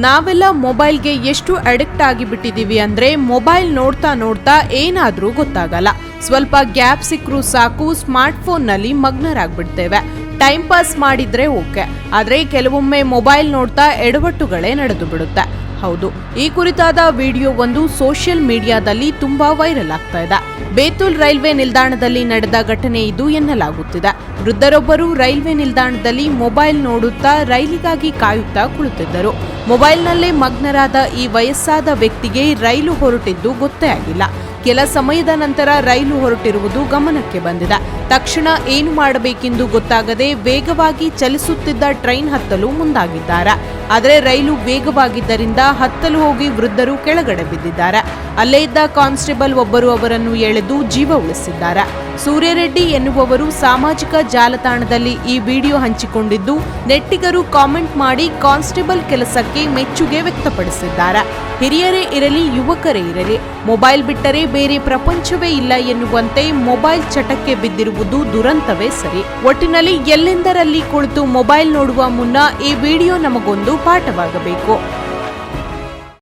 ನಾವೆಲ್ಲ ಮೊಬೈಲ್ಗೆ ಎಷ್ಟು ಅಡಿಕ್ಟ್ ಆಗಿಬಿಟ್ಟಿದೀವಿ ಅಂದ್ರೆ ಮೊಬೈಲ್ ನೋಡ್ತಾ ನೋಡ್ತಾ ಏನಾದ್ರೂ ಗೊತ್ತಾಗಲ್ಲ. ಸ್ವಲ್ಪ ಗ್ಯಾಪ್ ಸಿಕ್ಕರೂ ಸಾಕು ಸ್ಮಾರ್ಟ್ ಫೋನ್ನಲ್ಲಿ ಮಗ್ನರಾಗ್ಬಿಡ್ತೇವೆ. ಟೈಮ್ ಪಾಸ್ ಮಾಡಿದ್ರೆ ಓಕೆ, ಆದ್ರೆ ಕೆಲವೊಮ್ಮೆ ಮೊಬೈಲ್ ನೋಡ್ತಾ ಎಡವಟ್ಟುಗಳೇ ನಡೆದು ಬಿಡುತ್ತೆ. ಹೌದು, ಈ ಕುರಿತಾದ ವಿಡಿಯೋ ಒಂದು ಸೋಷಿಯಲ್ ಮೀಡಿಯಾದಲ್ಲಿ ತುಂಬಾ ವೈರಲ್ ಆಗ್ತಾ ಇದೆ. ಬೇತುಲ್ ರೈಲ್ವೆ ನಿಲ್ದಾಣದಲ್ಲಿ ನಡೆದ ಘಟನೆ ಇದು ಎನ್ನಲಾಗುತ್ತಿದೆ. ವೃದ್ಧರೊಬ್ಬರು ರೈಲ್ವೆ ನಿಲ್ದಾಣದಲ್ಲಿ ಮೊಬೈಲ್ ನೋಡುತ್ತಾ ರೈಲಿಗಾಗಿ ಕಾಯುತ್ತಾ ಕುಳಿತಿದ್ದರು. ಮೊಬೈಲ್ನಲ್ಲೇ ಮಗ್ನರಾದ ಈ ವಯಸ್ಸಾದ ವ್ಯಕ್ತಿಗೆ ರೈಲು ಹೊರಟಿದ್ದು ಗೊತ್ತೇ ಆಗಿಲ್ಲ. ಕೆಲ ಸಮಯದ ನಂತರ ರೈಲು ಹೊರಟಿರುವುದು ಗಮನಕ್ಕೆ ಬಂದಿದೆ. ತಕ್ಷಣ ಏನು ಮಾಡಬೇಕೆಂದು ಗೊತ್ತಾಗದೆ ವೇಗವಾಗಿ ಚಲಿಸುತ್ತಿದ್ದ ಟ್ರೈನ್ ಹತ್ತಲು ಮುಂದಾಗಿದ್ದಾರೆ. ಆದರೆ ರೈಲು ವೇಗವಾಗಿದ್ದರಿಂದ ಹತ್ತಲು ಹೋಗಿ ವೃದ್ಧರು ಕೆಳಗಡೆ ಬಿದ್ದಿದ್ದಾರೆ. ಅಲ್ಲೇ ಇದ್ದ ಕಾನ್ಸ್ಟೇಬಲ್ ಒಬ್ಬರು ಅವರನ್ನು ಎಳೆದು ಜೀವ ಉಳಿಸಿದ್ದಾರೆ. ಸೂರ್ಯರೆಡ್ಡಿ ಎನ್ನುವವರು ಸಾಮಾಜಿಕ ಜಾಲತಾಣದಲ್ಲಿ ಈ ವಿಡಿಯೋ ಹಂಚಿಕೊಂಡಿದ್ದು, ನೆಟ್ಟಿಗರು ಕಾಮೆಂಟ್ ಮಾಡಿ ಕಾನ್ಸ್ಟೇಬಲ್ ಕೆಲಸಕ್ಕೆ ಮೆಚ್ಚುಗೆ ವ್ಯಕ್ತಪಡಿಸಿದ್ದಾರೆ. ಹಿರಿಯರೇ ಇರಲಿ, ಯುವಕರೇ ಇರಲಿ, ಮೊಬೈಲ್ ಬಿಟ್ಟರೆ ಬೇರೆ ಪ್ರಪಂಚವೇ ಇಲ್ಲ ಎನ್ನುವಂತೆ ಮೊಬೈಲ್ ಚಟಕ್ಕೆ ಬಿದ್ದಿರುವುದು ದುರಂತವೇ ಸರಿ. ಒಟ್ಟಿನಲ್ಲಿ ಎಲ್ಲೆಂದರಲ್ಲಿ ಕುಳಿತು ಮೊಬೈಲ್ ನೋಡುವ ಮುನ್ನ ಈ ವಿಡಿಯೋ ನಮಗೊಂದು ಪಾಠವಾಗಬೇಕು.